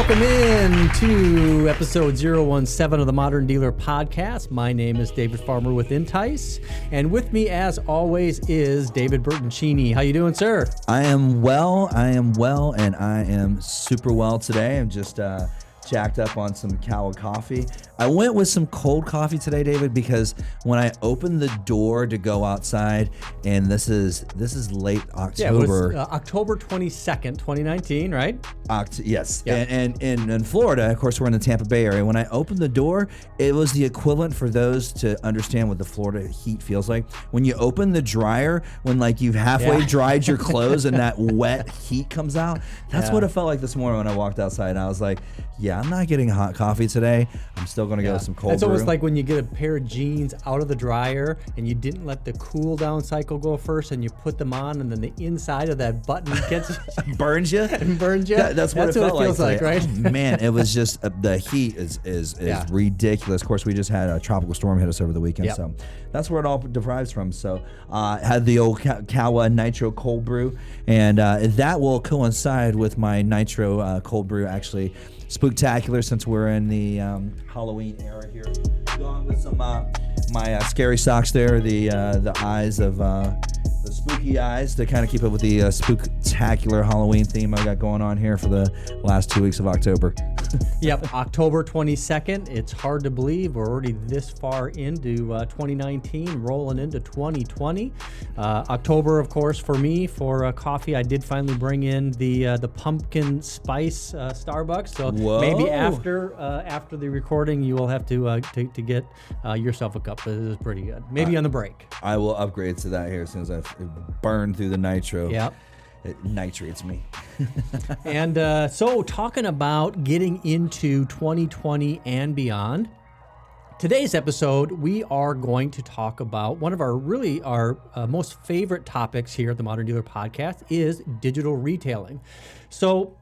Welcome in to episode 017 of the Modern Dealer Podcast. My name is David Farmer with Entice, and with me, as always, is David Bertoncini. How you doing, sir? I am well, and I am super well today. I'm just jacked up on some Kawa coffee. I went with some cold coffee today, David, because when I opened the door to go outside, and this is late October. Yeah, it was October 22nd, 2019, right? Yes. Yeah. And in Florida, of course, we're in the Tampa Bay area. When I opened the door, it was the equivalent for those to understand what the Florida heat feels like. When you open the dryer, when like you've halfway dried your clothes and that wet heat comes out, that's what it felt like this morning when I walked outside. And I was like, yeah, I'm not getting hot coffee today. I'm still going to go with some cold brew. It's almost like when you get a pair of jeans out of the dryer and you didn't let the cool down cycle go first, and you put them on, and then the inside of that button gets burns you. And burns you. That's what it feels like, right? Oh, man, it was just the heat is ridiculous. Of course, we just had a tropical storm hit us over the weekend, so that's where it all derives from. So had the old Kawa Nitro cold brew, and that will coincide with my Nitro cold brew, actually. Spooktacular, since we're in the Halloween era here. Going with some my scary socks there, the eyes of the spooky eyes to kind of keep up with the spooktacular Halloween theme I got going on here for the last 2 weeks of October. Yep, October 22nd. It's hard to believe we're already this far into 2019, rolling into 2020. October, of course, for me, for coffee, I did finally bring in the pumpkin spice Starbucks. So maybe after the recording, you will have to get yourself a cup. This is pretty good. Maybe on the break. I will upgrade to that here as soon as I burn through the nitro. Yep. It nitrates me. And so talking about getting into 2020 and beyond, today's episode, we are going to talk about one of our most favorite topics here at the Modern Dealer Podcast is digital retailing. So,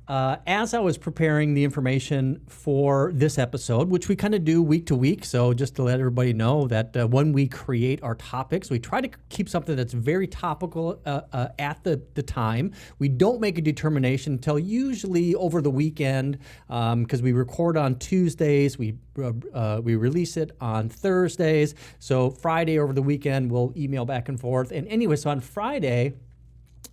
as I was preparing the information for this episode, which we kind of do week to week, so just to let everybody know that when we create our topics, we try to keep something that's very topical at the time. We don't make a determination until usually over the weekend, because we record on Tuesdays, we release it on Thursdays. So Friday over the weekend, we'll email back and forth. And anyway, so on Friday,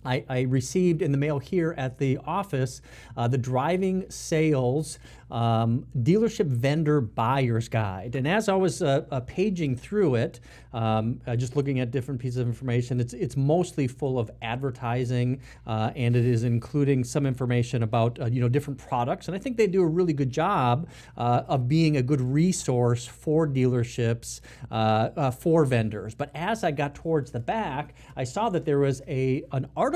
I received in the mail here at the office the DrivingSales Dealership Vendor Buyer's Guide. And as I was paging through it, just looking at different pieces of information, it's mostly full of advertising, and it is including some information about different products. And I think they do a really good job of being a good resource for dealerships, for vendors. But as I got towards the back, I saw that there was an article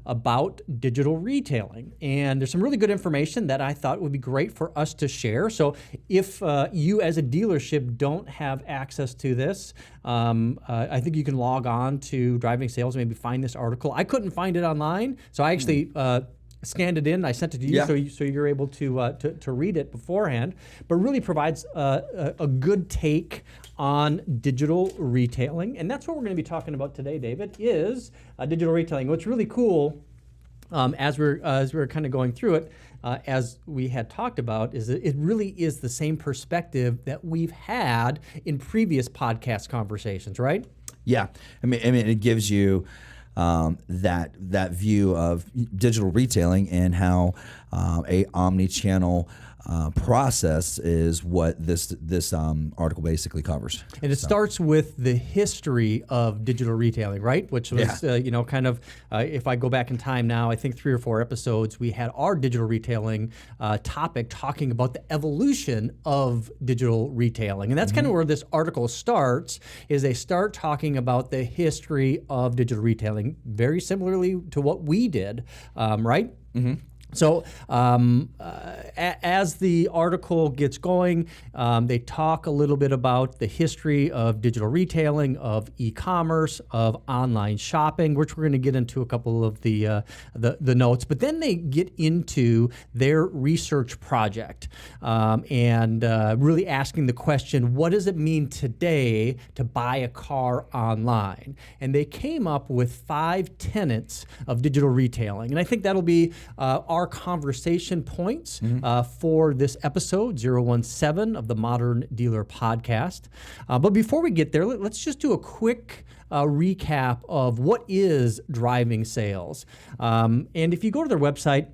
about digital retailing, and there's some really good information that I thought would be great for us to share. So if you as a dealership don't have access to this, I think you can log on to DrivingSales and maybe find this article. I couldn't find it online, so I actually scanned it in. I sent it to you, so you're able to read it beforehand. But really provides a good take on digital retailing, and that's what we're going to be talking about today, David, is digital retailing. What's really cool, as we're kind of going through it, as we had talked about, is that it really is the same perspective that we've had in previous podcast conversations, right? Yeah, I mean, it gives you that view of digital retailing and how a omni-channel process is what this article basically covers. And it starts with the history of digital retailing, right? Which was, kind of, if I go back in time now, I think 3 or 4 episodes, we had our digital retailing topic talking about the evolution of digital retailing. And that's kind of where this article starts, is they start talking about the history of digital retailing, very similarly to what we did, right? Mm-hmm. So as the article gets going, they talk a little bit about the history of digital retailing, of e-commerce, of online shopping, which we're going to get into a couple of the notes. But then they get into their research project and really asking the question, what does it mean today to buy a car online? And they came up with 5 tenets of digital retailing. And I think that'll be our our conversation points for this episode 017 of the Modern Dealer Podcast. But before we get there, let's just do a quick recap of what is driving sales. And if you go to their website,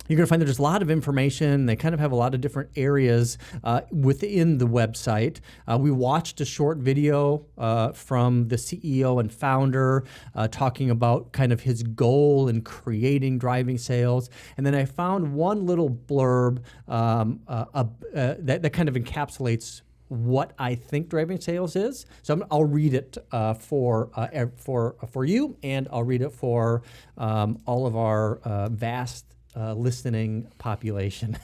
you're going to find there's a lot of information. They kind of have a lot of different areas within the website. We watched a short video from the CEO and founder talking about kind of his goal in creating driving sales. And then I found one little blurb that kind of encapsulates what I think driving sales is. So I'll read it for you, and I'll read it for all of our vast listening population.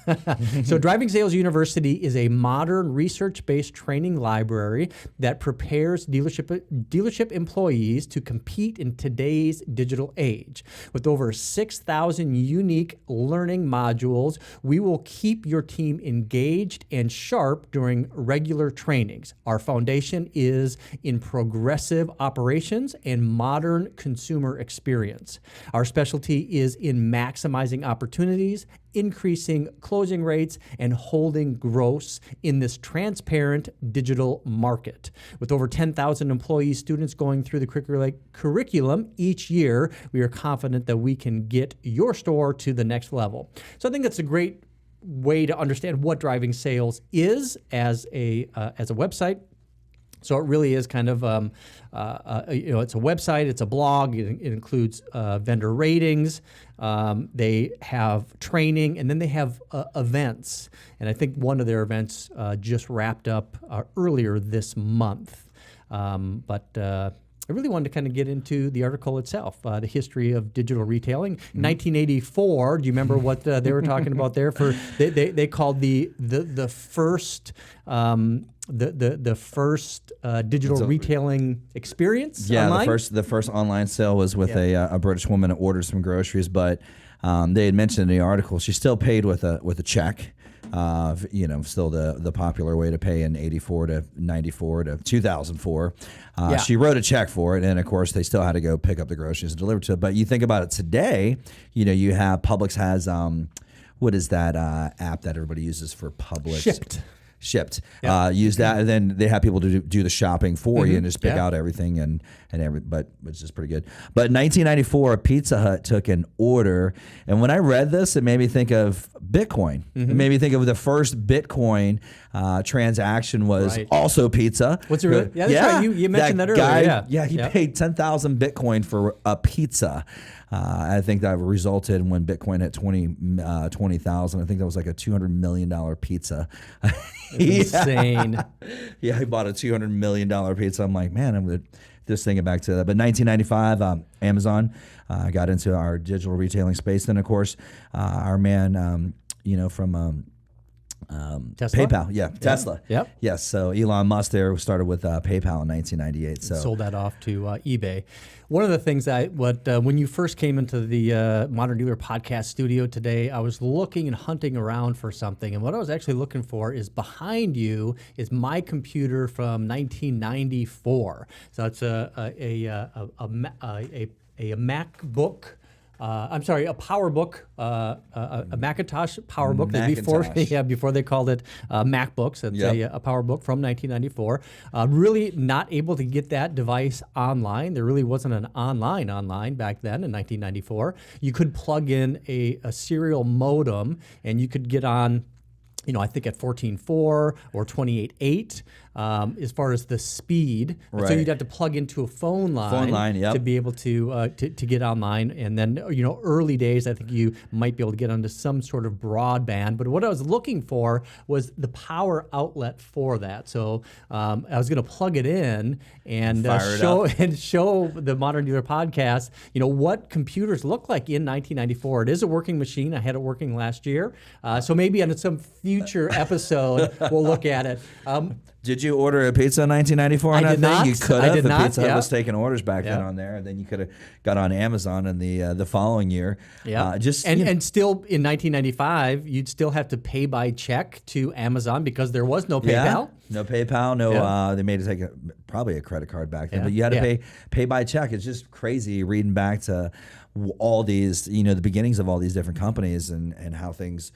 So DrivingSales University is a modern research-based training library that prepares dealership employees to compete in today's digital age. With over 6,000 unique learning modules, we will keep your team engaged and sharp during regular trainings. Our foundation is in progressive operations and modern consumer experience. Our specialty is in maximizing opportunities, increasing closing rates, and holding gross in this transparent digital market. With over 10,000 employees, students going through the curriculum each year, we are confident that we can get your store to the next level. So I think that's a great way to understand what driving sales is as a website. So it really is kind of, it's a website, it's a blog, it includes vendor ratings, they have training, and then they have events. And I think one of their events just wrapped up earlier this month. I really wanted to kind of get into the article itself, the history of digital retailing. 1984, do you remember what they were talking about there? They called the first digital retailing experience. Yeah, online? the first online sale was with a British woman that ordered some groceries, but they had mentioned in the article she still paid with a check. Still the popular way to pay in 84 to 94 to 2004. She wrote a check for it, and of course they still had to go pick up the groceries and deliver to it. But you think about it today, you have Publix has what is that app that everybody uses for Publix? Shipped. Use that, and then they have people to do the shopping for you and just pick out everything but it's just pretty good. But in 1994, Pizza Hut took an order, and when I read this, it made me think of Bitcoin. It made me think of the first Bitcoin transaction was also pizza. What's it really? Yeah, that's right. You mentioned that earlier. He paid 10,000 Bitcoin for a pizza. I think that resulted when Bitcoin hit 20,000. I think that was like a $200 million pizza. Insane. Yeah, he bought a $200 million pizza. I'm like, man, I'm going to just thinking back to that. But 1995, Amazon got into our digital retailing space. Then, of course, our man, from Tesla? PayPal, Tesla. Yep. Yes, so Elon Musk there started with PayPal in 1998. So sold that off to eBay. One of the things when you first came into the Modern Dealer Podcast studio today, I was looking and hunting around for something, and what I was actually looking for is behind you is my computer from 1994. So it's a MacBook. A PowerBook, a Macintosh PowerBook. Before they called it MacBooks. It's a PowerBook from 1994. Really not able to get that device online. There really wasn't an online back then in 1994. You could plug in a serial modem, and you could get on, I think at 14.4 or 28.8 as far as the speed. Right. So you'd have to plug into a phone line to be able to get online. And then, early days, I think you might be able to get onto some sort of broadband. But what I was looking for was the power outlet for that. So I was going to plug it in and show the Modern Dealer Podcast, what computers look like in 1994. It is a working machine. I had it working last year. So maybe on some future episode, we'll look at it. Did you order a pizza in 1994 on I that did thing? not. You could I have. did The not, Pizza Hut yeah. was taking orders back then on there, and then you could have got on Amazon in the following year. Yeah. Just and still in 1995, you'd still have to pay by check to Amazon because there was no PayPal. Yeah, no PayPal, no. They made it take probably a credit card back then, but you had to pay by check. It's just crazy reading back to all these, the beginnings of all these different companies and how things,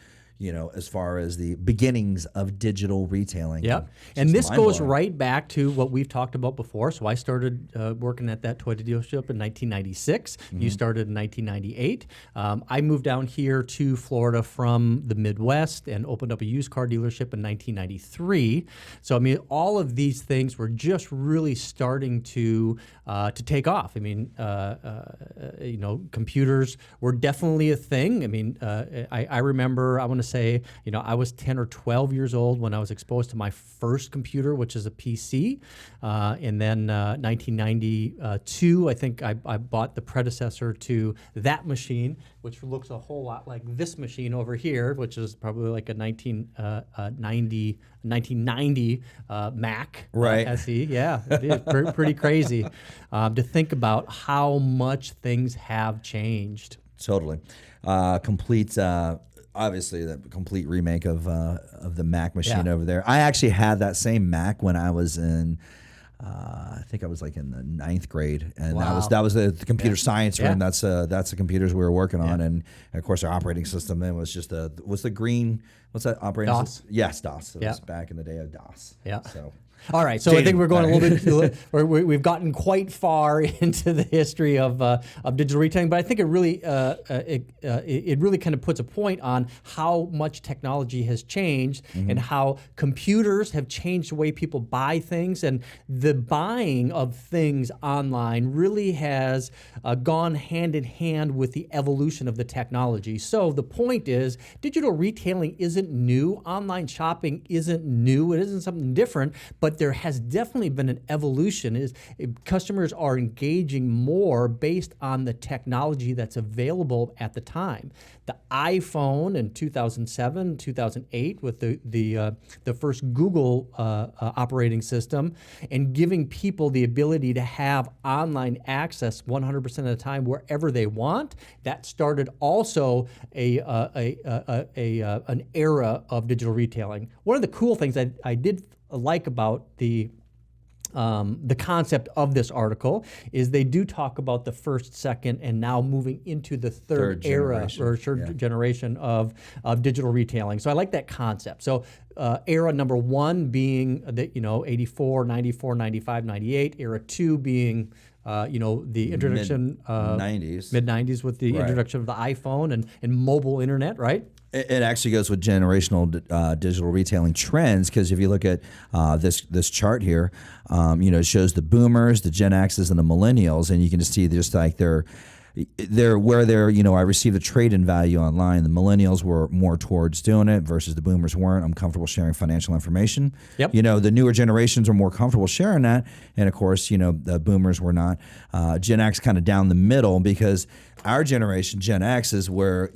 as far as the beginnings of digital retailing. Yep. And this goes right back to what we've talked about before. So I started working at that Toyota dealership in 1996. You started in 1998. I moved down here to Florida from the Midwest and opened up a used car dealership in 1993. So, I mean, all of these things were just really starting to take off. I mean, computers were definitely a thing. I mean, I remember, I want to say, I was 10 or 12 years old when I was exposed to my first computer, which is a PC. And then 1992, I think I bought the predecessor to that machine, which looks a whole lot like this machine over here, which is probably like a 1990 Mac SE. Yeah, it is pretty crazy to think about how much things have changed. Totally. Obviously, the complete remake of the Mac machine over there. I actually had that same Mac when I was in, I think I was like in the 9th grade, and that was the computer science room. That's the computers we were working on, and of course our operating system then was just what's the green? What's that operating system? Yes, DOS. It was back in the day of DOS. Yeah. So. All right, so I think we're going a little bit. We've gotten quite far into the history of digital retailing, but I think it really kind of puts a point on how much technology has changed and how computers have changed the way people buy things, and the buying of things online really has gone hand in hand with the evolution of the technology. So the point is, digital retailing isn't new. Online shopping isn't new. It isn't something different, but there has definitely been an evolution. Customers are engaging more based on the technology that's available at the time. The iPhone in 2007, 2008 with the first Google operating system, and giving people the ability to have online access 100% of the time wherever they want. That started also an era of digital retailing. One of the cool things I did like about the concept of this article is they do talk about the first, second, and now moving into the third era or third generation of digital retailing. So I like that concept. So era number 1 being 84, 94, 95, 98. Era 2 being the introduction mid-90s with the introduction of the iPhone and mobile internet, right? It actually goes with generational digital retailing trends, because if you look at this chart here, it shows the boomers, the Gen X's, and the millennials, and you can just see just like they're I received a trade-in value online. The millennials were more towards doing it versus the boomers weren't. I'm comfortable sharing financial information. Yep. The newer generations are more comfortable sharing that. And of course, the boomers were not. Gen X kind of down the middle, because our generation, Gen X, is where,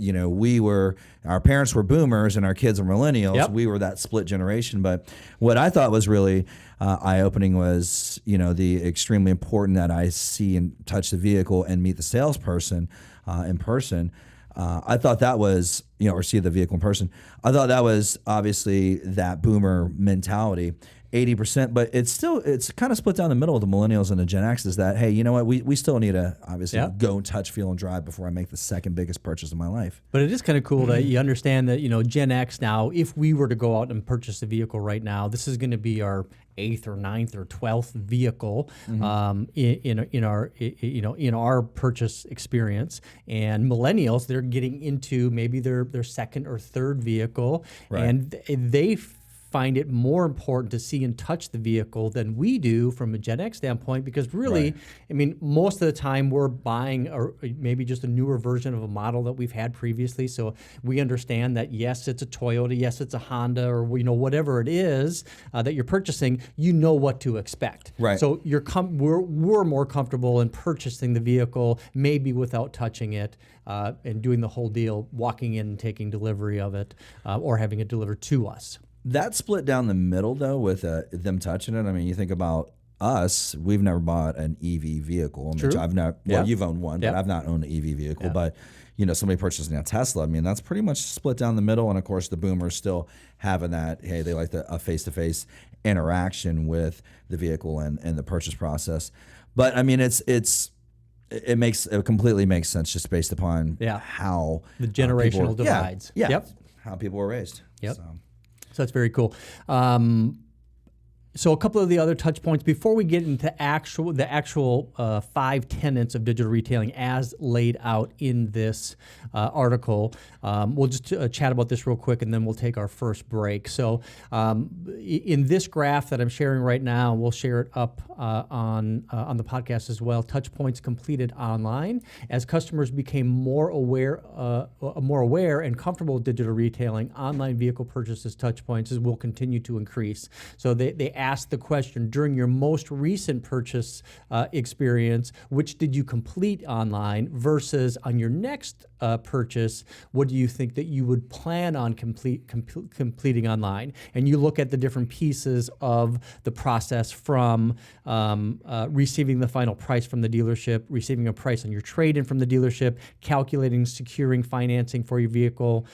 our parents were boomers and our kids were millennials. Yep. We were that split generation. But what I thought was really eye-opening was, the extremely important that I see and touch the vehicle and meet the salesperson in person. I thought that was, or see the vehicle in person. I thought that was obviously that boomer mentality. 80%, but it's kind of split down the middle of the millennials and the Gen X. Is that, hey, you know what, we still need to obviously go and touch, feel, and drive before I make the second biggest purchase of my life. But it is kind of cool that you understand that Gen X now, if we were to go out and purchase a vehicle right now, this is going to be our 8th or 9th or 12th vehicle in our purchase experience. And millennials, they're getting into maybe their second or third vehicle, and they find it more important to see and touch the vehicle than we do from a Gen X standpoint, because really, I mean, most of the time we're buying or maybe just a newer version of a model that we've had previously. So we understand that, yes, it's a Toyota, yes, it's a Honda, or whatever it is that you're purchasing, what to expect. Right. So we're more comfortable in purchasing the vehicle, maybe without touching it, and doing the whole deal, walking in and taking delivery of it, or having it delivered to us. That split down the middle, though, with them touching it. I mean, you think about us, we've never bought an EV vehicle. True. Which I've not. Well, you've owned one, Yeah. but I've not owned an EV vehicle. Yeah. But somebody purchasing a Tesla. I mean, that's pretty much split down the middle. And of course, the boomers still having that. Hey, they like a face-to-face interaction with the vehicle and the purchase process. But I mean, it completely makes sense just based upon how the generational divides. Yeah. How people were raised. Yep. So that's very cool. So a couple of the other touch points before we get into the actual 5 tenets of digital retailing as laid out in this article. We'll just chat about this real quick, and then we'll take our first break. So in this graph that I'm sharing right now, we'll share it up on the podcast as well. Touch points completed online as customers became more aware and comfortable with digital retailing. Online vehicle purchases touch points will continue to increase. So they asked the question, during your most recent purchase experience, which did you complete online versus on your next purchase, what do you think that you would plan on completing online? And you look at the different pieces of the process from receiving the final price from the dealership, receiving a price on your trade-in from the dealership, calculating, securing financing for your vehicle,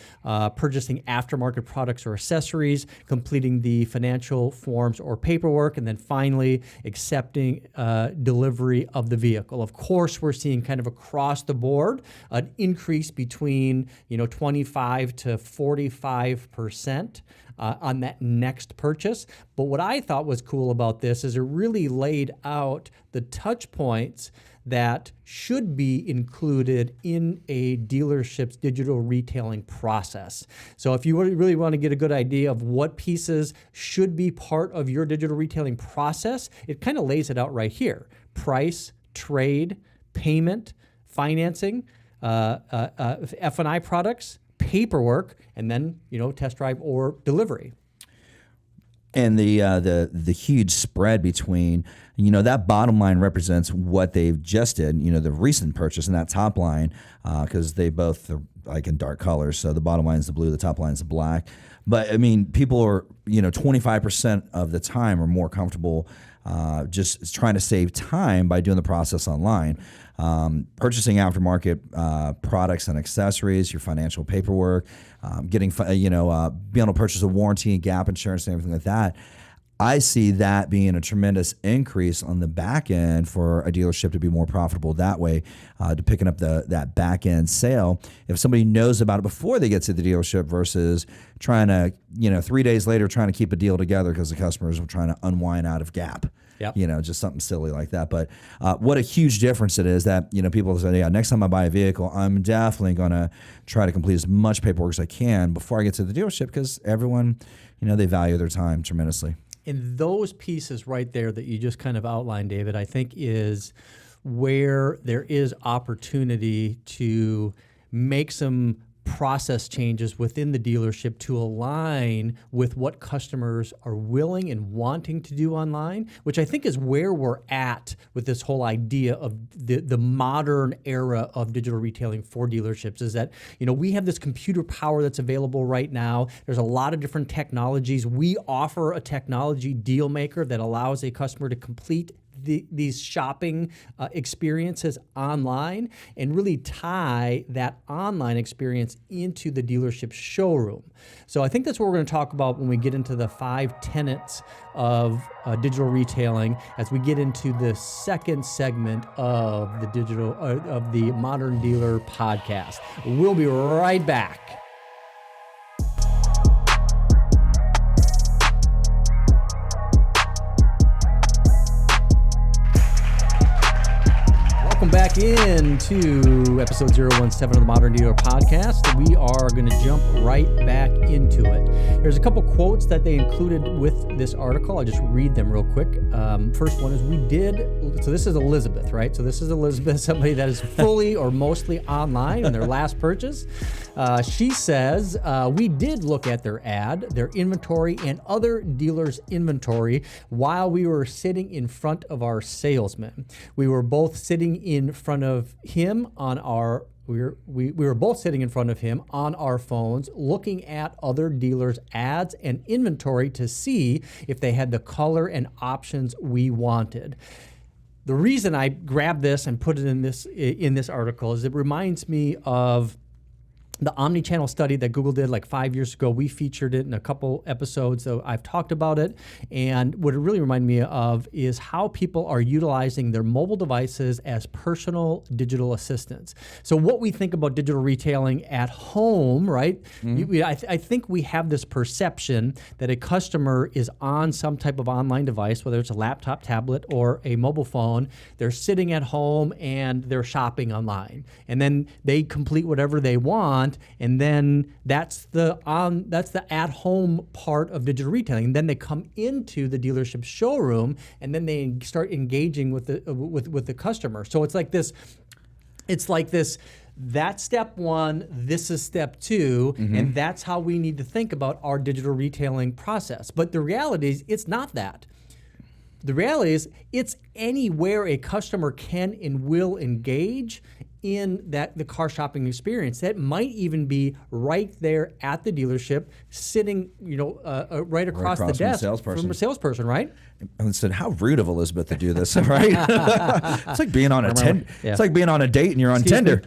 purchasing aftermarket products or accessories, completing the financial forms or paperwork, and then finally accepting delivery of the vehicle. Of course, we're seeing kind of across the board an increase between 25 to 45% on that next purchase. But what I thought was cool about this is it really laid out the touch points that should be included in a dealership's digital retailing process. So if you really want to get a good idea of what pieces should be part of your digital retailing process, it kind of lays it out right here. Price, trade, payment, financing, F&I products, paperwork, and then test drive or delivery. And the huge spread between that bottom line represents what they've just did, the recent purchase, and that top line, because they both are like in dark colors. So the bottom line is the blue, the top line is the black. But I mean, people are 25% of the time are more comfortable just trying to save time by doing the process online. Purchasing aftermarket products and accessories, your financial paperwork, being able to purchase a warranty and gap insurance and everything like that. I see that being a tremendous increase on the back end for a dealership to be more profitable that way, to picking up that back end sale. If somebody knows about it before they get to the dealership versus trying to, 3 days later trying to keep a deal together because the customers are trying to unwind out of gap. Yep. Just something silly like that. But what a huge difference it is that, people say, next time I buy a vehicle, I'm definitely going to try to complete as much paperwork as I can before I get to the dealership because everyone, they value their time tremendously. And those pieces right there that you just kind of outlined, David, I think is where there is opportunity to make some process changes within the dealership to align with what customers are willing and wanting to do online, which I think is where we're at with this whole idea of the modern era of digital retailing for dealerships is that, we have this computer power that's available right now. There's a lot of different technologies. We offer a technology deal maker that allows a customer to complete these shopping experiences online and really tie that online experience into the dealership showroom. So I think that's what we're going to talk about when we get into the 5 tenets of digital retailing as we get into the second segment of the Modern Dealer podcast. We'll be right back. Welcome back into episode 017 of the Modern Dealer Podcast. We are going to jump right back into it. There's a couple quotes that they included with this article. I'll just read them real quick. First one is so this is Elizabeth, right? So this is Elizabeth, somebody that is fully or mostly online in their last purchase. She says, we did look at their ad, their inventory, and other dealers' inventory while we were sitting in front of our salesman. We were both sitting in front of him on our we were both sitting in front of him on our phones, looking at other dealers' ads and inventory to see if they had the color and options we wanted. The reason I grabbed this and put it in this article is it reminds me of the omni-channel study that Google did like 5 years ago. We featured it in a couple episodes, so I've talked about it. And what it really reminded me of is how people are utilizing their mobile devices as personal digital assistants. So what we think about digital retailing at home, right? I think we have this perception that a customer is on some type of online device, whether it's a laptop, tablet, or a mobile phone. They're sitting at home and they're shopping online. And then they complete whatever they want. And then that's the at-home part of digital retailing. And then they come into the dealership showroom, and then they start engaging with the customer. So it's like this. That's step one. This is step two, and that's how we need to think about our digital retailing process. But the reality is, it's not that. The reality is, it's anywhere a customer can and will engage in the car shopping experience. That might even be right there at the dealership, sitting, right across the desk from a salesperson, right? And said, "How rude of Elizabeth to do this!" Right? It's like being on a It's like being on a date and you're on Tinder.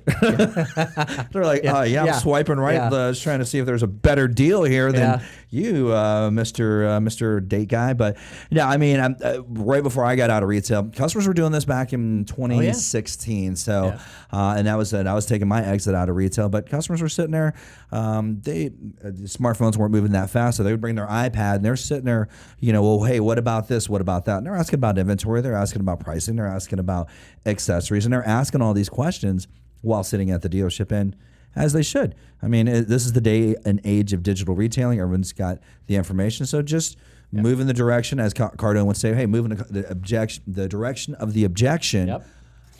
They're like, I'm swiping right, just trying to see if there's a better deal here than you, Mr. Date Guy. But yeah, I mean, right before I got out of retail, customers were doing this back in 2016. So, and that was I was taking my exit out of retail, but customers were sitting there. Smartphones weren't moving that fast, so they would bring their iPad and they're sitting there. Well, hey, what about this? What about that? And they're asking about inventory. They're asking about pricing. They're asking about accessories, and they're asking all these questions while sitting at the dealership, and as they should. I mean, this is the day and age of digital retailing. Everyone's got the information, so just move in the direction, as Cardone would say, hey, move in the direction of the objection. Yep.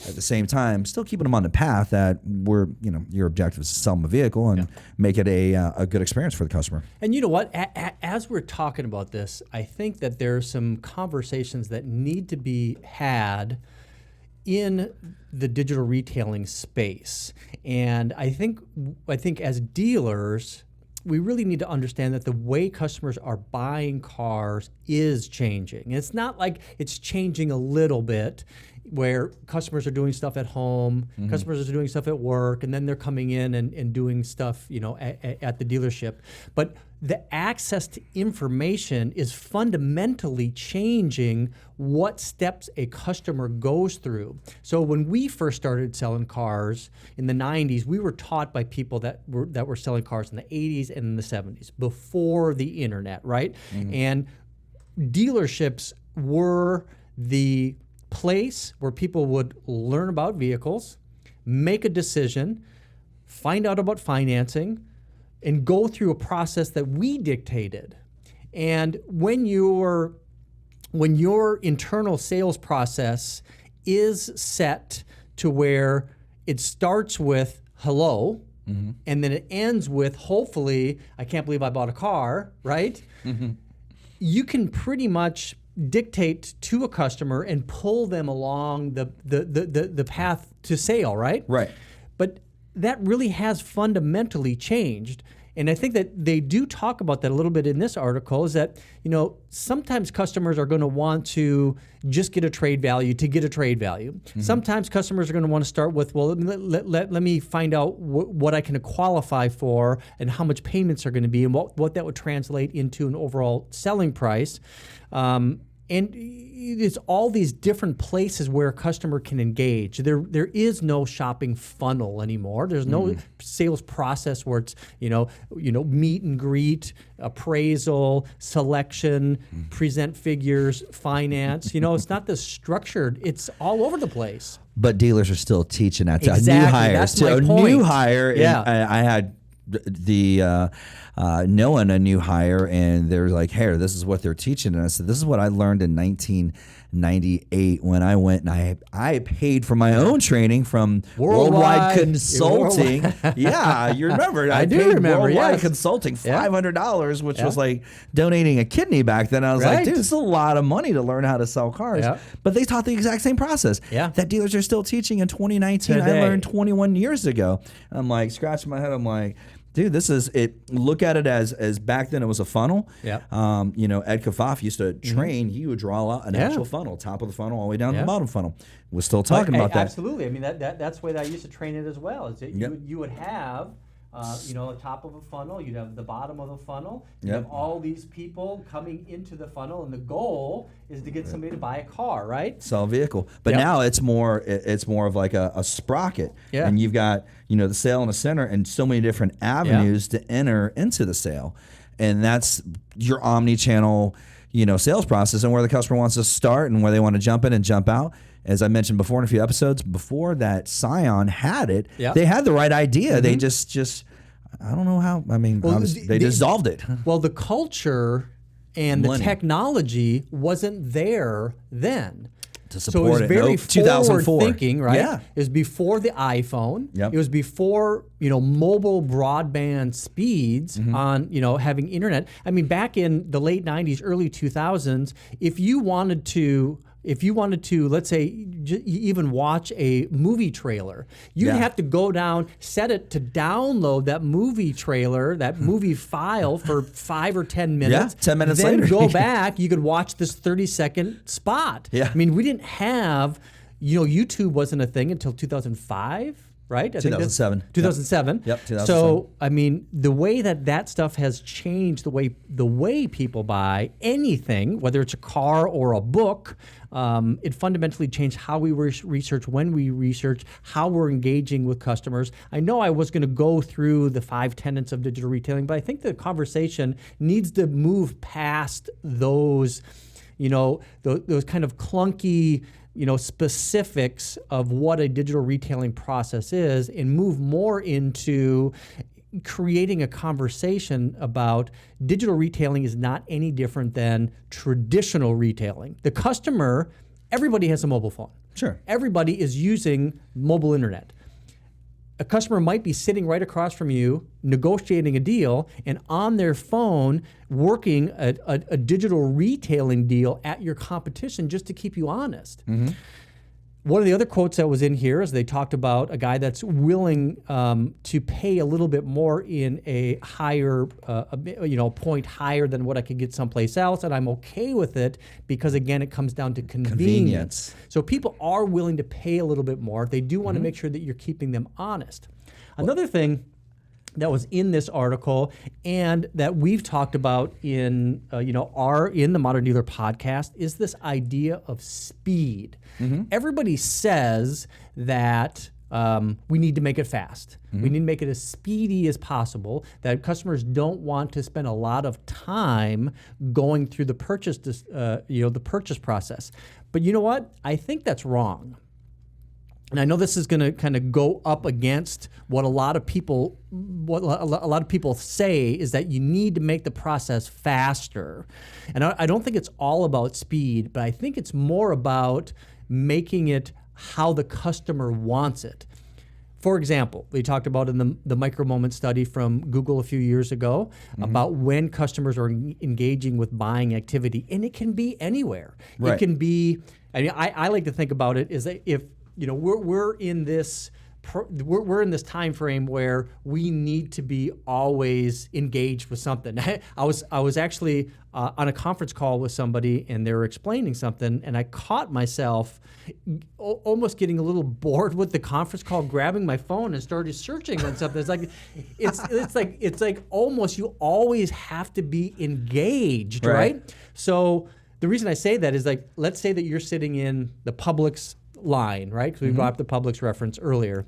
At the same time, still keeping them on the path that your objective is to sell them a vehicle and make it a good experience for the customer. And you know what? As we're talking about this, I think that there are some conversations that need to be had in the digital retailing space. And I think as dealers, we really need to understand that the way customers are buying cars is changing. It's not like it's changing a little bit, where customers are doing stuff at home, customers are doing stuff at work, and then they're coming in and doing stuff, at the dealership. But the access to information is fundamentally changing what steps a customer goes through. So when we first started selling cars in the 90s, we were taught by people that were selling cars in the 80s and in the 70s, before the internet, right? And dealerships were the place where people would learn about vehicles, make a decision, find out about financing, and go through a process that we dictated. And when your internal sales process is set to where it starts with hello, and then it ends with hopefully, I can't believe I bought a car, right? You can pretty much dictate to a customer and pull them along the path to sale, right? Right. But that really has fundamentally changed. And I think that they do talk about that a little bit in this article, is that, sometimes customers are going to want to just get a trade value to get a trade value. Sometimes customers are going to want to start with, well, let me find out what I can qualify for and how much payments are going to be and what that would translate into an overall selling price. And it's all these different places where a customer can engage. There is no shopping funnel anymore. There's no sales process where it's meet and greet, appraisal, selection, present figures, finance. It's not this structured. It's all over the place. But dealers are still teaching that to exactly. new hires. That's my point. New hire. Yeah. I had knowing a new hire, and they're like, "Hey, this is what they're teaching," and I said, "This is what I learned in 1998 when I went and I paid for my own training from Worldwide Consulting." Yeah, you remember? I do remember. Worldwide Consulting, $500, which was like donating a kidney back then. I was like, dude, it's a lot of money to learn how to sell cars. But they taught the exact same process that dealers are still teaching in 2019. Today. I learned 21 years ago. I'm like scratching my head. I'm like, dude, this is it. Look at it as back then it was a funnel. Ed Kafaf used to train. He would draw out an actual funnel, top of the funnel all the way down to the bottom funnel. We're still talking about that. Absolutely. I mean, that's the way that I used to train it as well. Is that you would have the top of a funnel, you'd have the bottom of the funnel, you have all these people coming into the funnel, and the goal is to get somebody to buy a car, right? Sell a vehicle. But now it's more of like a sprocket. And you've got, the sale in the center and so many different avenues to enter into the sale. And that's your omni-channel, sales process, and where the customer wants to start and where they want to jump in and jump out. As I mentioned before in a few episodes, before that Scion had it, they had the right idea. They just I don't know how. I mean, they dissolved it. Well, the culture and the technology wasn't there then. To support so it was very 2004 thinking, right? Yeah. It was before the iPhone. It was before mobile broadband speeds on having internet. I mean, back in the late 90s, early 2000s, if you wanted to, let's say, even watch a movie trailer, you'd have to go down, set it to download that movie trailer, that movie file for 5 or 10 minutes. 10 minutes then later. Go back, you could watch this 30-second spot. I mean, we didn't have, YouTube wasn't a thing until 2005. Right? 2007. 2007. Yep, 2007. So, I mean, the way that stuff has changed, the way people buy anything, whether it's a car or a book, it fundamentally changed how we research, when we research, how we're engaging with customers. I know I was going to go through the 5 tenets of digital retailing, but I think the conversation needs to move past those, those kind of clunky, specifics of what a digital retailing process is, and move more into creating a conversation about digital retailing is not any different than traditional retailing. The customer, everybody has a mobile phone. Sure. Everybody is using mobile internet. A customer might be sitting right across from you, negotiating a deal, and on their phone working a digital retailing deal at your competition just to keep you honest. One of the other quotes that was in here is they talked about a guy that's willing to pay a little bit more in a higher, point higher than what I could get someplace else, and I'm okay with it because, again, it comes down to convenience. So people are willing to pay a little bit more. They do want to make sure that you're keeping them honest. Another thing that was in this article and that we've talked about in the Modern Dealer podcast is this idea of speed. Everybody says that we need to make it fast. We need to make it as speedy as possible, that customers don't want to spend a lot of time going through the purchase process. But you know what? I think that's wrong. And I know this is going to kind of go up against what a lot of people say is that you need to make the process faster. And I don't think it's all about speed, but I think it's more about making it how the customer wants it. For example, we talked about in the micro moment study from Google a few years ago about when customers are engaging with buying activity, and it can be anywhere. Right. It can be. I like to think about it is that if we're in this time frame where we need to be always engaged with something. I was actually on a conference call with somebody, and they were explaining something, and I caught myself almost getting a little bored with the conference call, grabbing my phone and started searching on something. It's like almost you always have to be engaged, right? So the reason I say that is, like, let's say that you're sitting in the Publix line, right? Because we brought up the Publix reference earlier,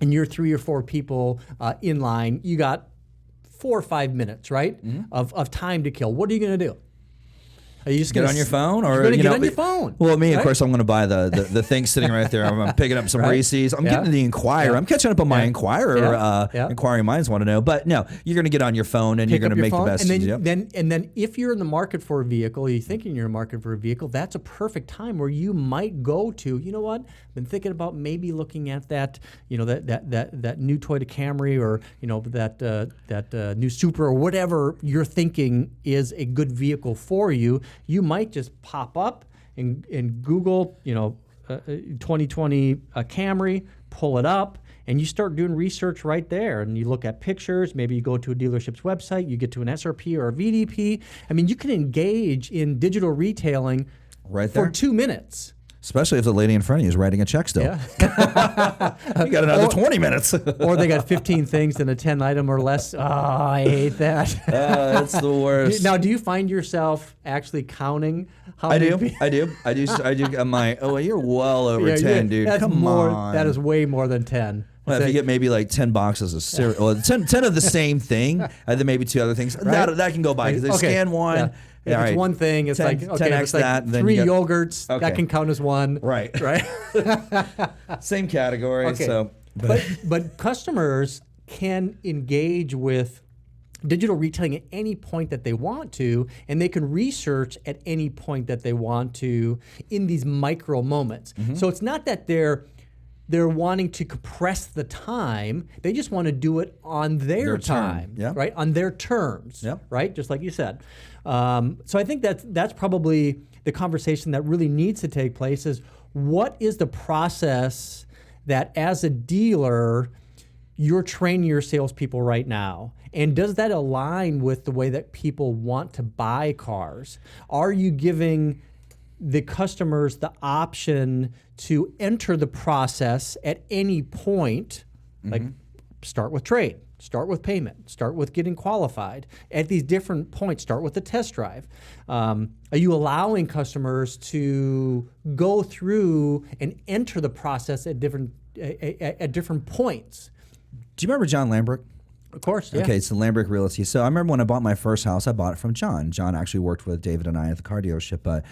and you're 3 or 4 people in line. You got 4 or 5 minutes, right, of time to kill. What are you going to do? Are you just get gonna on your phone, or you're gonna get on your phone? Well, me, right? of course, I'm going to buy the thing sitting right there. I'm picking up some Reese's. I'm getting the Inquirer. I'm catching up on my Inquirer. Inquiring minds want to know, but no, you're going to get on your phone and you're going to make the best. And then if you're in the market for a vehicle, you're thinking you're in the market for a vehicle, that's a perfect time where you might go to, you know what, I've been thinking about maybe looking at that, that new Toyota Camry, or that new Supra, or whatever you're thinking is a good vehicle for you. You might just pop up and Google, 2020 Camry, pull it up, and you start doing research right there. And you look at pictures. Maybe you go to a dealership's website. You get to an SRP or a VDP. I mean, you can engage in digital retailing right there for 2 minutes. Especially if the lady in front of you is writing a check still. Yeah. You got another 20 minutes. Or they got 15 things in a 10 item or less. Oh, I hate that. That's the worst. Now, do you find yourself actually counting how I many do. I do. I'm like, oh, you're well over 10, dude. Come on. That is way more than 10. Well, if you get maybe like 10 boxes of cereal, well, 10 of the same thing, and then maybe 2 other things, that can go by, because they scan one. Yeah. If it's one thing, it's 10, like, okay, it's like that, 3 yogurts, that can count as one. Right. Same category. Okay. So, but customers can engage with digital retailing at any point that they want to, and they can research at any point that they want to in these micro moments. Mm-hmm. So it's not that they're wanting to compress the time. They just want to do it on their time, right? On their terms, right? Just like you said. So I think that's probably the conversation that really needs to take place, is what is the process that as a dealer you're training your salespeople right now? And does that align with the way that people want to buy cars? Are you giving the customers the option to enter the process at any point, like start with trade, start with payment, start with getting qualified, at these different points, start with the test drive? Are you allowing customers to go through and enter the process at different points? Do you remember John Lambrick? Of course, yeah. Okay, it's the Lambrick Realty. So I remember when I bought my first house, I bought it from John. John actually worked with David and I at the car dealership, but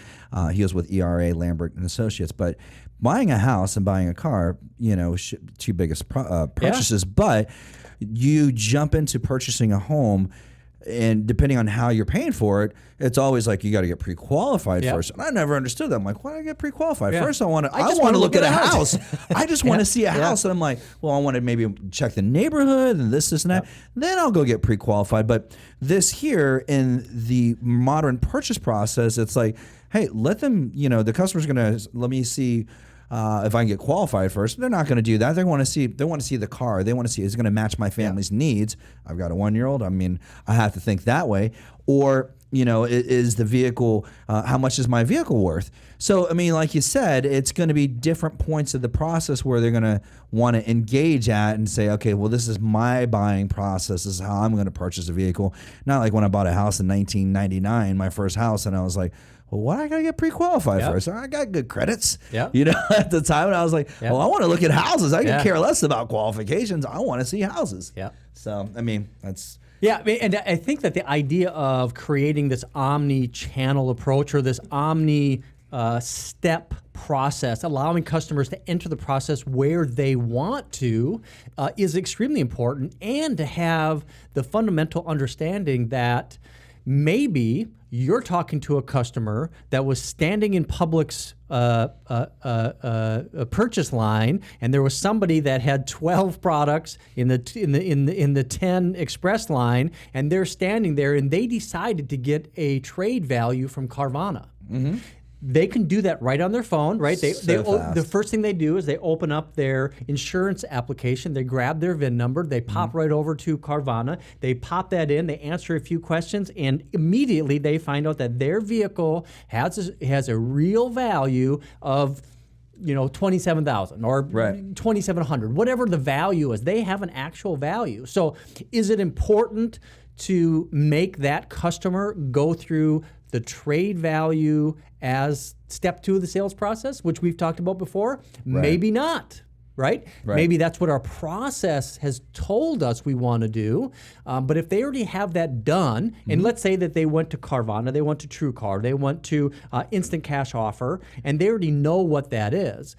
he was with ERA, Lambrick and Associates. But buying a house and buying a car, 2 biggest purchases. But you jump into purchasing a home, and depending on how you're paying for it, it's always like you got to get pre-qualified first. And I never understood that. I'm like, why do I get pre-qualified? First, I want to look at a house. I just want to see a house. And I'm like, well, I want to maybe check the neighborhood and this and that. Then I'll go get pre-qualified. But this here in the modern purchase process, it's like, hey, let them, the customer's going to let me see if I can get qualified first. They're not going to do that. They want to see the car. They want to see, is it going to match my family's needs? I've got a 1-year-old. I mean, I have to think that way. Or, is the vehicle, how much is my vehicle worth? So, I mean, like you said, it's going to be different points of the process where they're going to want to engage at and say, okay, well, this is my buying process. This is how I'm going to purchase a vehicle. Not like when I bought a house in 1999, my first house, and I was like, well, why do I got to get pre-qualified first? I got good credits, at the time. And I was like, well, I want to look at houses. I can care less about qualifications. I want to see houses. Yeah. So, I mean, that's... Yeah, and I think that the idea of creating this omni-channel approach, or this omni-step process, allowing customers to enter the process where they want to, is extremely important, and to have the fundamental understanding that maybe you're talking to a customer that was standing in Publix's purchase line, and there was somebody that had 12 products in the 10 express line, and they're standing there, and they decided to get a trade value from Carvana. Mm-hmm. They can do that right on their phone, right? The first thing they do is they open up their insurance application, they grab their VIN number, they pop right over to Carvana, they pop that in, they answer a few questions, and immediately they find out that their vehicle has a real value of $27,000 or $2,700, whatever the value is. They have an actual value. So is it important to make that customer go through the trade value as step 2 of the sales process, which we've talked about before? Maybe not, right? Maybe that's what our process has told us we want to do. But if they already have that done, and let's say that they went to Carvana, they went to TrueCar, they went to Instant Cash Offer, and they already know what that is.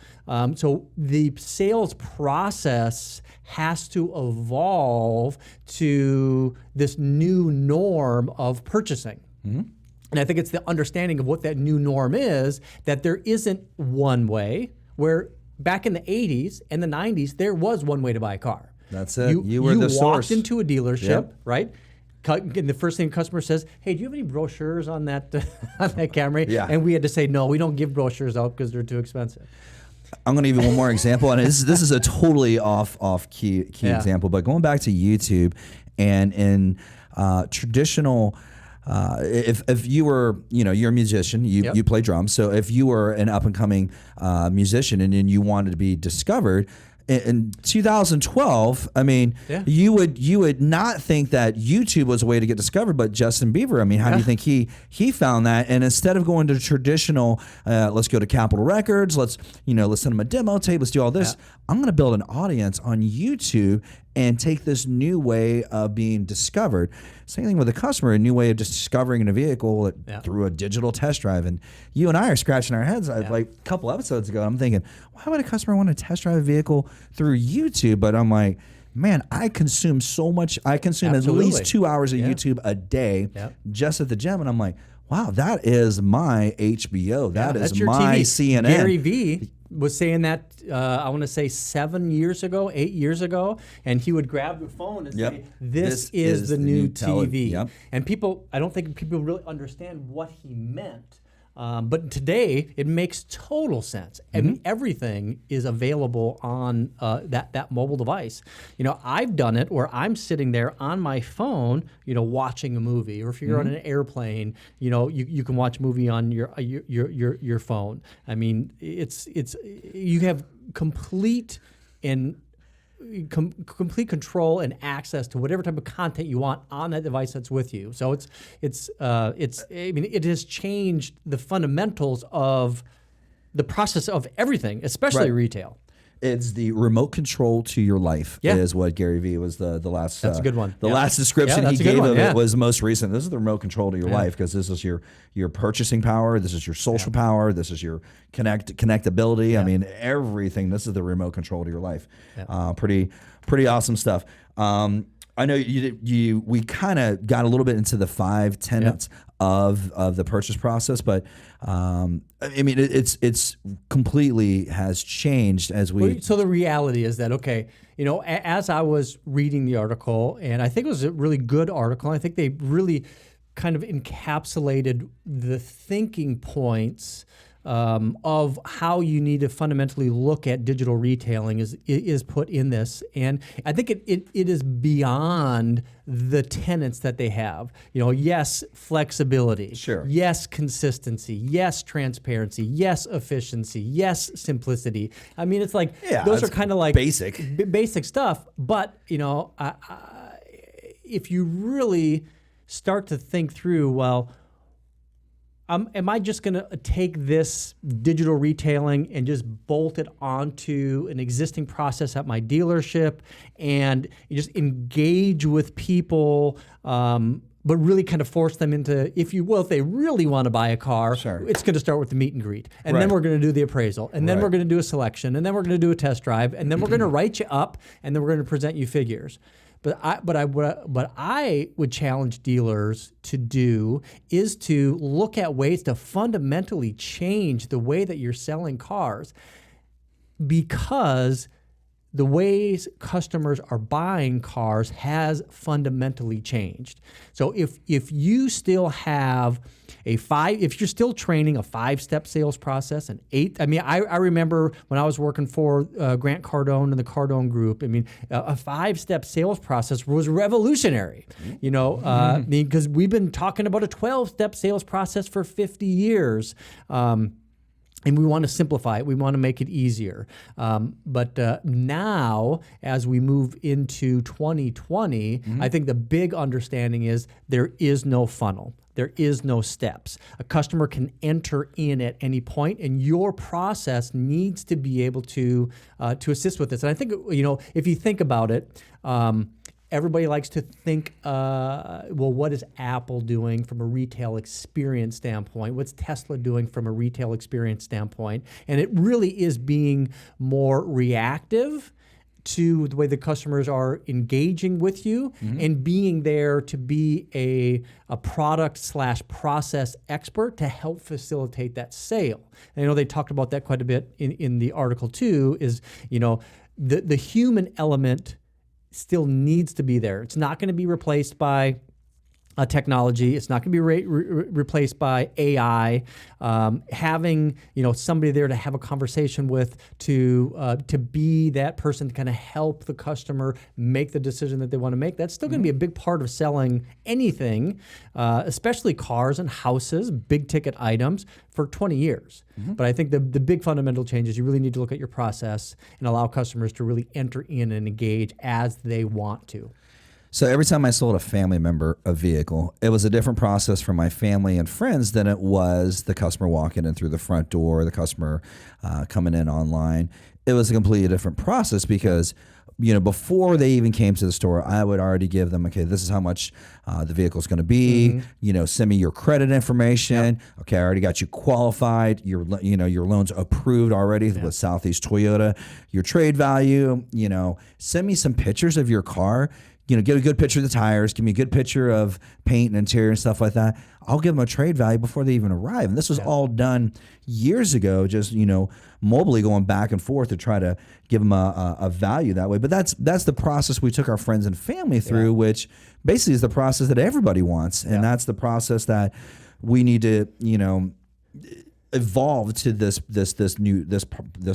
So the sales process has to evolve to this new norm of purchasing. And I think it's the understanding of what that new norm is, that there isn't one way, where back in the 80s and the 90s, there was one way to buy a car. That's it. You were the source. You walked into a dealership, right? And the first thing the customer says, hey, do you have any brochures on that on that Camry? Yeah. And we had to say, no, we don't give brochures out because they're too expensive. I'm going to give you one more example, and this is a totally off key example, but going back to YouTube, and in traditional, if you were, you're a musician, you play drums, so if you were an up and coming musician and then you wanted to be discovered, in 2012, I mean, you would not think that YouTube was a way to get discovered, but Justin Bieber, I mean, how do you think he found that? And instead of going to traditional, let's go to Capitol Records, let's send them a demo tape, let's do all this. I'm going to build an audience on YouTube and take this new way of being discovered. Same thing with a customer, a new way of discovering a vehicle through a digital test drive. And you and I are scratching our heads. Like a couple episodes ago, I'm thinking, why would a customer want to test drive a vehicle through YouTube? But I'm like, man, I consume so much. I consume at least 2 hours of YouTube a day just at the gym. And I'm like, wow, that is my HBO. That is my TV. CNN. Gary Vee was saying that, I want to say 8 years ago, and he would grab the phone and say, this is the new TV. And I don't think people really understand what he meant. But today, it makes total sense. I mean, everything is available on that mobile device. I've done it where I'm sitting there on my phone, watching a movie, or if you're on an airplane, you can watch a movie on your phone. I mean, you have complete control and access to whatever type of content you want on that device that's with you. So it has changed the fundamentals of the process of everything, especially retail. It's the remote control to your life is what Gary Vee was the last. That's a good one. The last description he gave of it was most recent. This is the remote control to your life, because this is your purchasing power. This is your social power. This is your connectability. I mean, everything. This is the remote control to your life. Pretty awesome stuff. I know we kind of got a little bit into the 5 tenets of the purchase process, but I mean, it's completely has changed as we. So the reality is that, as I was reading the article, and I think it was a really good article, I think they really kind of encapsulated the thinking points of how you need to fundamentally look at digital retailing is put in this. And I think it is beyond the tenets that they have. Yes, flexibility. Sure. Yes, consistency. Yes, transparency. Yes, efficiency. Yes, simplicity. I mean, it's like, those are kind of like basic stuff. But, if you really start to think through, well, am I just going to take this digital retailing and just bolt it onto an existing process at my dealership and just engage with people, but really kind of force them into, if they really want to buy a car, it's going to start with the meet and greet. And then we're going to do the appraisal. And then we're going to do a selection. And then we're going to do a test drive. And then we're going to write you up. And then we're going to present you figures. But I would challenge dealers to do is to look at ways to fundamentally change the way that you're selling cars, because the ways customers are buying cars has fundamentally changed. So if you still have if you're still training a 5-step sales process, I remember when I was working for Grant Cardone and the Cardone Group, a 5-step sales process was revolutionary, because we've been talking about a 12-step sales process for 50 years. And we want to simplify it. We want to make it easier. But now, as we move into 2020, I think the big understanding is there is no funnel. There is no steps. A customer can enter in at any point, and your process needs to be able to assist with this. And I think, if you think about it, everybody likes to think, what is Apple doing from a retail experience standpoint? What's Tesla doing from a retail experience standpoint? And it really is being more reactive to the way the customers are engaging with you and being there to be a product/process expert to help facilitate that sale. And I know they talked about that quite a bit in the article too, is, the human element still needs to be there. It's not going to be replaced by technology. It's not going to be replaced by AI. Having somebody there to have a conversation with, to be that person to kind of help the customer make the decision that they want to make. That's still going to be a big part of selling anything, especially cars and houses, big ticket items, for 20 years. But I think the big fundamental change is you really need to look at your process and allow customers to really enter in and engage as they want to. So every time I sold a family member a vehicle, it was a different process for my family and friends than it was the customer walking in through the front door, the customer coming in online. It was a completely different process because, before they even came to the store, I would already give them, okay, this is how much the vehicle is going to be. Send me your credit information. Yep. Okay, I already got you qualified. Your loan's approved already with Southeast Toyota. Your trade value. Send me some pictures of your car. Get a good picture of the tires, give me a good picture of paint and interior and stuff like that. I'll give them a trade value before they even arrive. And this was all done years ago, just, mobily going back and forth to try to give them a value that way. But that's the process we took our friends and family through, which basically is the process that everybody wants. And that's the process that we need to, evolve to this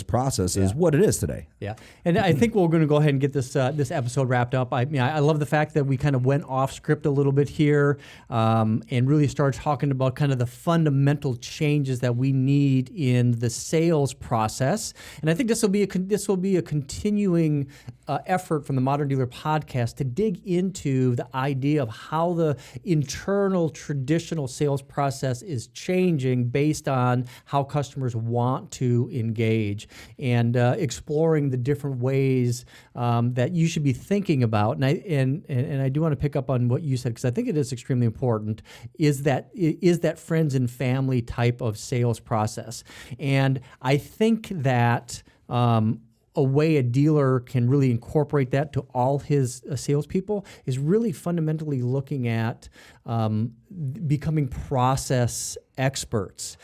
process is what it is today. Yeah, and I think we're going to go ahead and get this episode wrapped up. I love the fact that we kind of went off script a little bit here, and really started talking about kind of the fundamental changes that we need in the sales process. And I think this will be a continuing effort from the Modern Dealer Podcast to dig into the idea of how the internal traditional sales process is changing based on how customers want to engage, and exploring the different ways that you should be thinking about. And I do want to pick up on what you said, because I think it is extremely important, is that friends and family type of sales process. And I think that a way a dealer can really incorporate that to all his salespeople is really fundamentally looking at becoming process experts.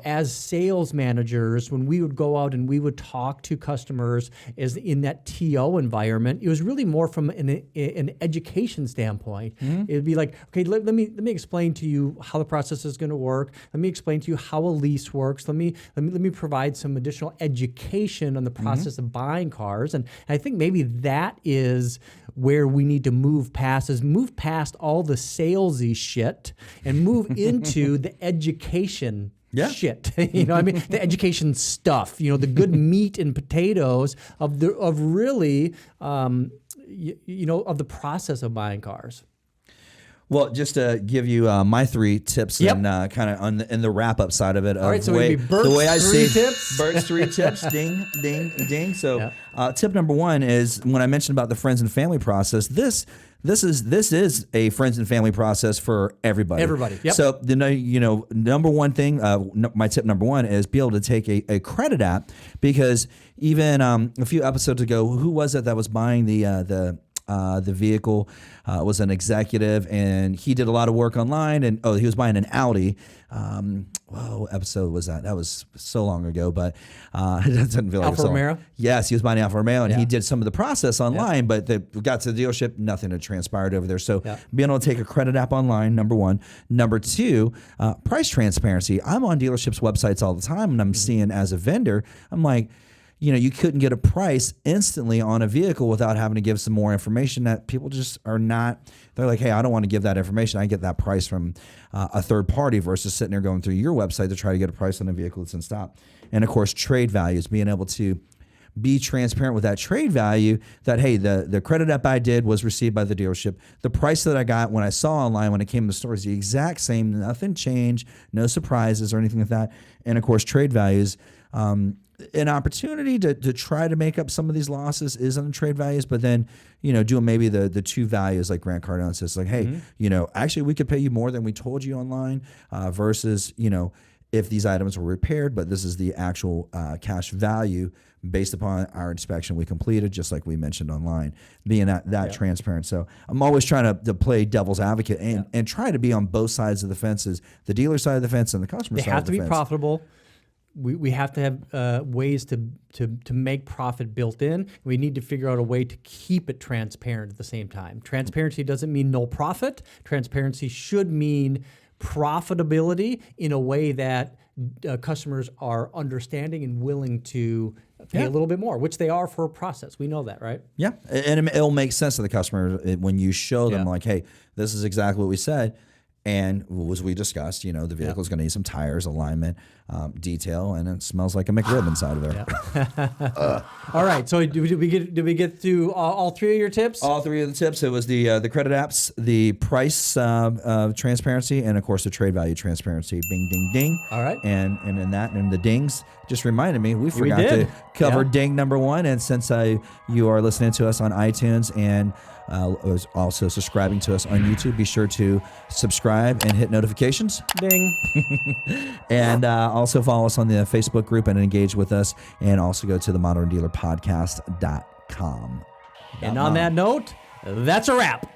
As sales managers, when we would go out and we would talk to customers as in that TO environment, it was really more from an education standpoint. It'd be like, okay, let me explain to you how the process is going to work. Let me explain to you how a lease works. Let me provide some additional education on the process of buying cars. And I think maybe that is where we need to move past all the salesy shit and move into the education shit. The education stuff, the good meat and potatoes of the process of buying cars. Well, just to give you my 3 tips and kind of in the wrap-up side of it. All right, so maybe Bert's 3 tips. Bert's 3 tips, ding, ding, ding. So tip number 1 is, when I mentioned about the friends and family process, this is a friends and family process for everybody. Everybody, yep. So number one thing, my tip number 1 is be able to take a credit app, because even a few episodes ago, who was it that was buying the vehicle? Was an executive, and he did a lot of work online, and he was buying an Audi. What episode was that? That was so long ago, but it doesn't feel like Alfa Romeo? Yes, he was buying Alfa Romeo, and he did some of the process online, but they got to the dealership, nothing had transpired over there. So being able to take a credit app online, number 1. Number 2, price transparency. I'm on dealerships' websites all the time, and I'm seeing, as a vendor, I'm like, you couldn't get a price instantly on a vehicle without having to give some more information that people just are not. They're like, hey, I don't want to give that information. I get that price from a third party versus sitting there going through your website to try to get a price on a vehicle that's in stock. And of course, trade values, being able to be transparent with that trade value that, hey, the credit app I did was received by the dealership. The price that I got when I saw online when it came to the store is the exact same. Nothing changed, no surprises or anything like that. And of course, trade values. An opportunity to try to make up some of these losses is on the trade values, but then, doing maybe the two values like Grant Cardone says, like, hey, actually we could pay you more than we told you online versus, if these items were repaired, but this is the actual cash value based upon our inspection we completed, just like we mentioned online, being that transparent. So I'm always trying to play devil's advocate and try to be on both sides of the fences, the dealer side of the fence and the customer side of the fence. They have to be profitable. We have to have ways to make profit built in. We need to figure out a way to keep it transparent at the same time. Transparency doesn't mean no profit. Transparency should mean profitability in a way that customers are understanding and willing to pay a little bit more, which they are for a process. We know that, right? Yeah, and it'll make sense to the customer when you show them like, hey, this is exactly what we said. And as we discussed, the vehicle is going to need some tires, alignment, detail, and it smells like a McRib inside of there. All right. So did we get through all three of your tips? All three of the tips. It was the credit apps, the price transparency, and of course the trade value transparency. Bing, ding, ding. All right. And in that, and the dings just reminded me we forgot to cover ding number one. And since you are listening to us on iTunes and was also subscribing to us on YouTube, be sure to subscribe and hit notifications. Ding. And also follow us on the Facebook group and engage with us, and also go to the moderndealerpodcast.com. And on that note, that's a wrap.